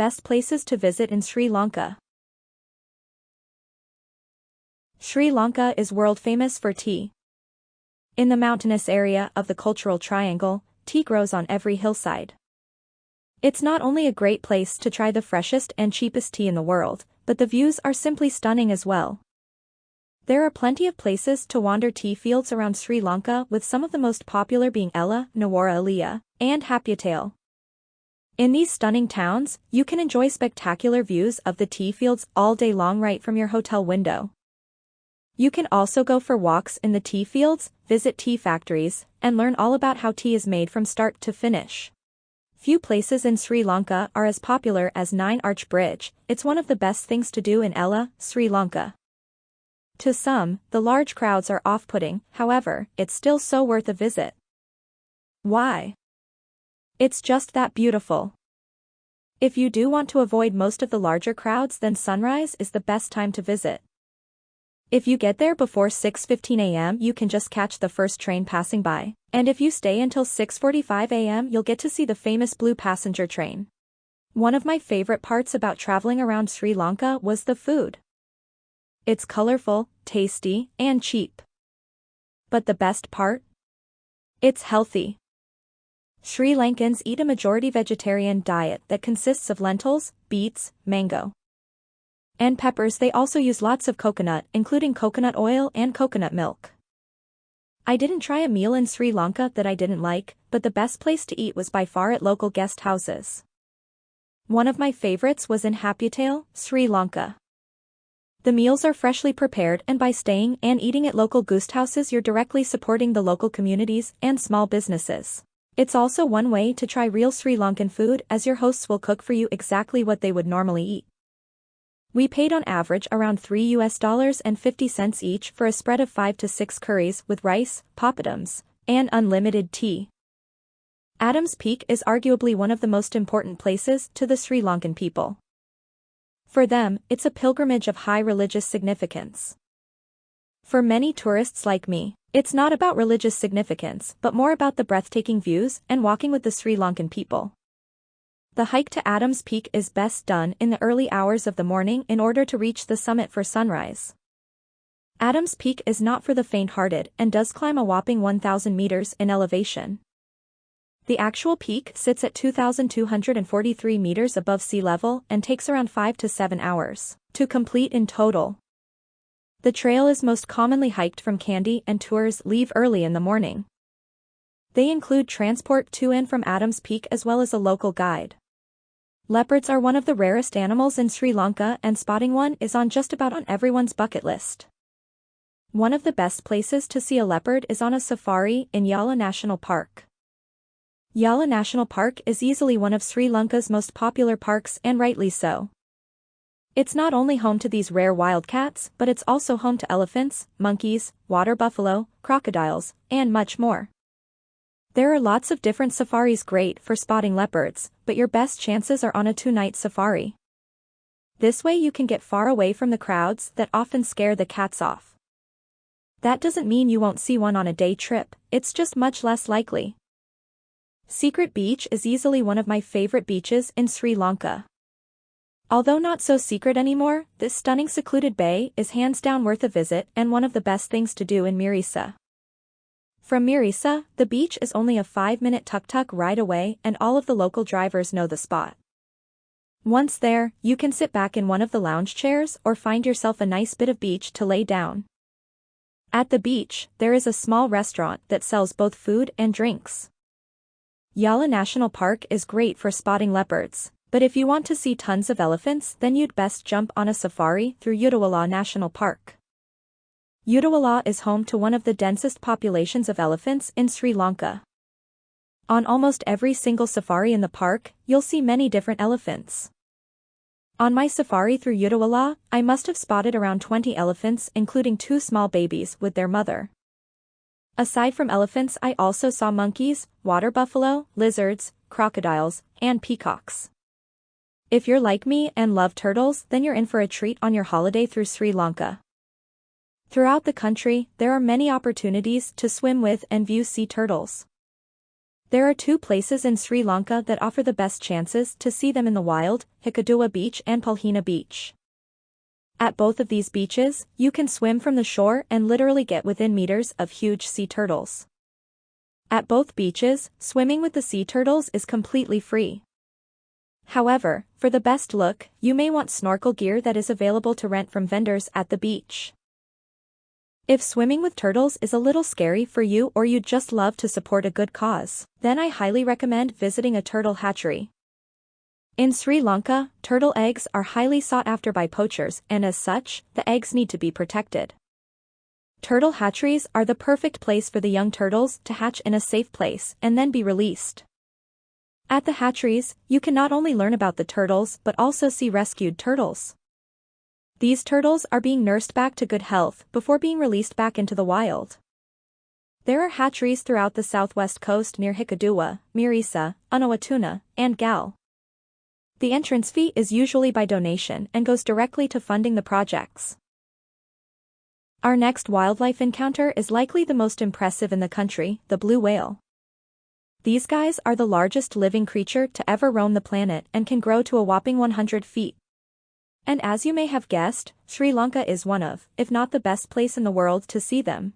Best places to visit in Sri Lanka. Sri Lanka is world famous for tea. In the mountainous area of the Cultural Triangle, tea grows on every hillside. It's not only a great place to try the freshest and cheapest tea in the world, but the views are simply stunning as well. There are plenty of places to wander tea fields around Sri Lanka, with some of the most popular being Ella, Nawara Elia, and Happiatail. In these stunning towns, you can enjoy spectacular views of the tea fields all day long right from your hotel window. You can also go for walks in the tea fields, visit tea factories, and learn all about how tea is made from start to finish. Few places in Sri Lanka are as popular as Nine Arch Bridge. It's one of the best things to do in Ella, Sri Lanka. To some, the large crowds are off-putting, however, it's still so worth a visit. Why? It's just that beautiful. If you do want to avoid most of the larger crowds, then sunrise is the best time to visit. If you get there before 6:15 a.m. you can just catch the first train passing by, and if you stay until 6:45 a.m. you'll get to see the famous blue passenger train. One of my favorite parts about traveling around Sri Lanka was the food. It's colorful, tasty, and cheap. But the best part? It's healthy. Sri Lankans eat a majority vegetarian diet that consists of lentils, beets, mango, and peppers. They also use lots of coconut, including coconut oil and coconut milk. I didn't try a meal in Sri Lanka that I didn't like, but the best place to eat was by far at local guest houses. One of my favorites was in Happiatail, Sri Lanka. The meals are freshly prepared, and by staying and eating at local guest houses you're directly supporting the local communities and small businesses. It's also one way to try real Sri Lankan food, as your hosts will cook for you exactly what they would normally eat. We paid on average around $3.50 each for a spread of 5 to 6 curries with rice, papadums, and unlimited tea. Adam's Peak is arguably one of the most important places to the Sri Lankan people. For them, it's a pilgrimage of high religious significance. For many tourists like me, it's not about religious significance but more about the breathtaking views and walking with the Sri Lankan people. The hike to Adam's Peak is best done in the early hours of the morning in order to reach the summit for sunrise. Adam's Peak is not for the faint-hearted and does climb a whopping 1,000 meters in elevation. The actual peak sits at 2,243 meters above sea level and takes around 5 to 7 hours to complete in total. The trail is most commonly hiked from Kandy, and tours leave early in the morning. They include transport to and from Adam's Peak as well as a local guide. Leopards are one of the rarest animals in Sri Lanka, and spotting one is on just about on everyone's bucket list. One of the best places to see a leopard is on a safari in Yala National Park. Yala National Park is easily one of Sri Lanka's most popular parks, and rightly so. It's not only home to these rare wildcats, but it's also home to elephants, monkeys, water buffalo, crocodiles, and much more. There are lots of different safaris great for spotting leopards, but your best chances are on a 2-night safari. This way you can get far away from the crowds that often scare the cats off. That doesn't mean you won't see one on a day trip, it's just much less likely. Secret Beach is easily one of my favorite beaches in Sri Lanka. Although not so secret anymore, this stunning secluded bay is hands down worth a visit and one of the best things to do in Mirisa. From Mirisa, the beach is only a 5-minute tuk-tuk ride away, and all of the local drivers know the spot. Once there, you can sit back in one of the lounge chairs or find yourself a nice bit of beach to lay down. At the beach, there is a small restaurant that sells both food and drinks. Yala National Park is great for spotting leopards, but if you want to see tons of elephants, then you'd best jump on a safari through Udawala National Park. Udawala is home to one of the densest populations of elephants in Sri Lanka. On almost every single safari in the park, you'll see many different elephants. On my safari through Udawala, I must have spotted around 20 elephants, including 2 small babies with their mother. Aside from elephants, I also saw monkeys, water buffalo, lizards, crocodiles, and peacocks. If you're like me and love turtles, then you're in for a treat on your holiday through Sri Lanka. Throughout the country, there are many opportunities to swim with and view sea turtles. There are two places in Sri Lanka that offer the best chances to see them in the wild, Hikkaduwa Beach and Palhina Beach. At both of these beaches, you can swim from the shore and literally get within meters of huge sea turtles. At both beaches, swimming with the sea turtles is completely free. However, for the best look, you may want snorkel gear that is available to rent from vendors at the beach. If swimming with turtles is a little scary for you or you'd just love to support a good cause, then I highly recommend visiting a turtle hatchery. In Sri Lanka, turtle eggs are highly sought after by poachers and as such, the eggs need to be protected. Turtle hatcheries are the perfect place for the young turtles to hatch in a safe place and then be released. At the hatcheries, you can not only learn about the turtles but also see rescued turtles. These turtles are being nursed back to good health before being released back into the wild. There are hatcheries throughout the southwest coast near Hikkaduwa, Mirisa, Unawatuna, and Gal. The entrance fee is usually by donation and goes directly to funding the projects. Our next wildlife encounter is likely the most impressive in the country, the blue whale. These guys are the largest living creature to ever roam the planet and can grow to a whopping 100 feet. And as you may have guessed, Sri Lanka is one of, if not the best place in the world to see them.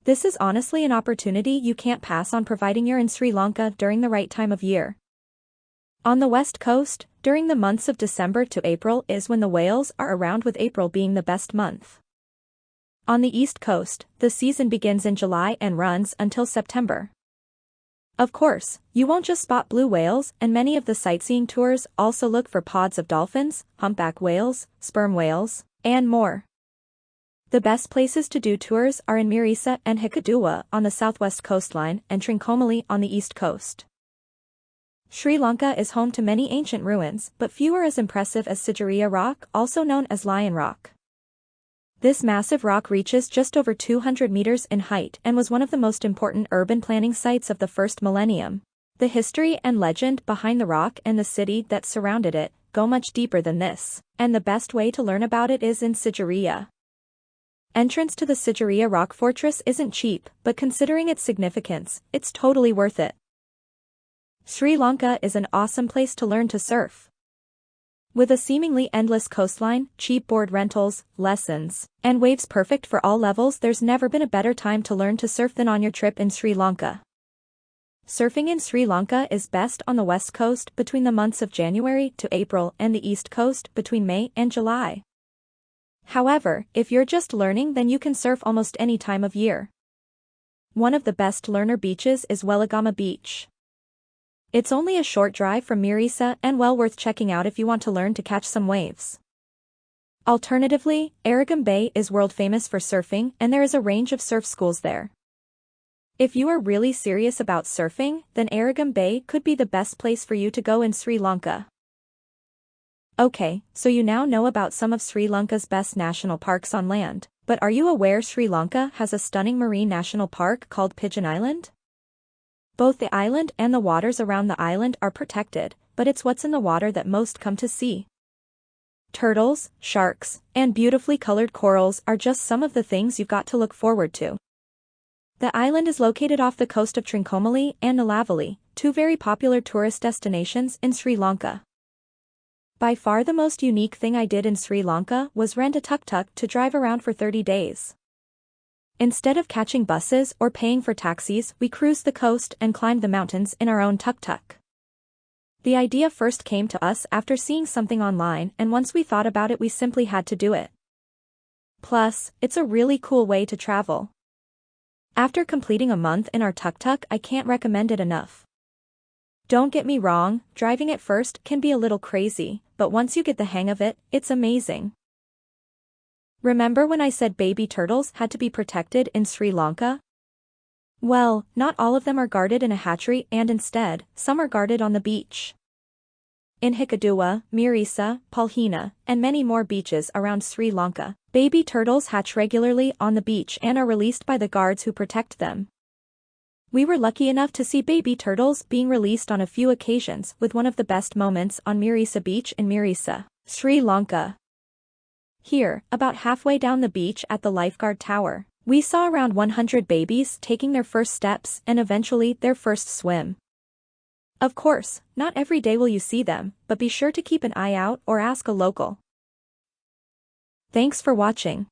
This is honestly an opportunity you can't pass on providing you're in Sri Lanka during the right time of year. On the west coast, during the months of December to April is when the whales are around, with April being the best month. On the east coast, the season begins in July and runs until September. Of course, you won't just spot blue whales, and many of the sightseeing tours also look for pods of dolphins, humpback whales, sperm whales, and more. The best places to do tours are in Mirisa and Hikkaduwa on the southwest coastline and Trincomalee on the east coast. Sri Lanka is home to many ancient ruins, but few are as impressive as Sigiriya Rock, also known as Lion Rock. This massive rock reaches just over 200 meters in height and was one of the most important urban planning sites of the first millennium. The history and legend behind the rock and the city that surrounded it go much deeper than this, and the best way to learn about it is in Sigiriya. Entrance to the Sigiriya Rock Fortress isn't cheap, but considering its significance, it's totally worth it. Sri Lanka is an awesome place to learn to surf. With a seemingly endless coastline, cheap board rentals, lessons, and waves perfect for all levels, there's never been a better time to learn to surf than on your trip in Sri Lanka. Surfing in Sri Lanka is best on the west coast between the months of January to April and the east coast between May and July. However, if you're just learning, then you can surf almost any time of year. One of the best learner beaches is Weligama Beach. It's only a short drive from Mirisa and well worth checking out if you want to learn to catch some waves. Alternatively, Arugam Bay is world famous for surfing and there is a range of surf schools there. If you are really serious about surfing, then Arugam Bay could be the best place for you to go in Sri Lanka. Okay, so you now know about some of Sri Lanka's best national parks on land, but are you aware Sri Lanka has a stunning marine national park called Pigeon Island? Both the island and the waters around the island are protected, but it's what's in the water that most come to see. Turtles, sharks, and beautifully colored corals are just some of the things you've got to look forward to. The island is located off the coast of Trincomalee and Nelavali, two very popular tourist destinations in Sri Lanka. By far the most unique thing I did in Sri Lanka was rent a Tuk Tuk to drive around for 30 days. Instead of catching buses or paying for taxis, we cruised the coast and climbed the mountains in our own Tuk Tuk. The idea first came to us after seeing something online, and once we thought about it we simply had to do it. Plus, it's a really cool way to travel. After completing a month in our Tuk Tuk, I can't recommend it enough. Don't get me wrong, driving at first can be a little crazy, but once you get the hang of it, it's amazing. Remember when I said baby turtles had to be protected in Sri Lanka? Well, not all of them are guarded in a hatchery, and instead, some are guarded on the beach. In Hikkaduwa, Mirisa, Palhina, and many more beaches around Sri Lanka, baby turtles hatch regularly on the beach and are released by the guards who protect them. We were lucky enough to see baby turtles being released on a few occasions, with one of the best moments on Mirisa Beach in Mirisa, Sri Lanka. Here, about halfway down the beach at the lifeguard tower, We saw around 100 babies taking their first steps and eventually their first swim. Of course, not every day will you see them, but be sure to keep an eye out or ask a local. Thanks for watching.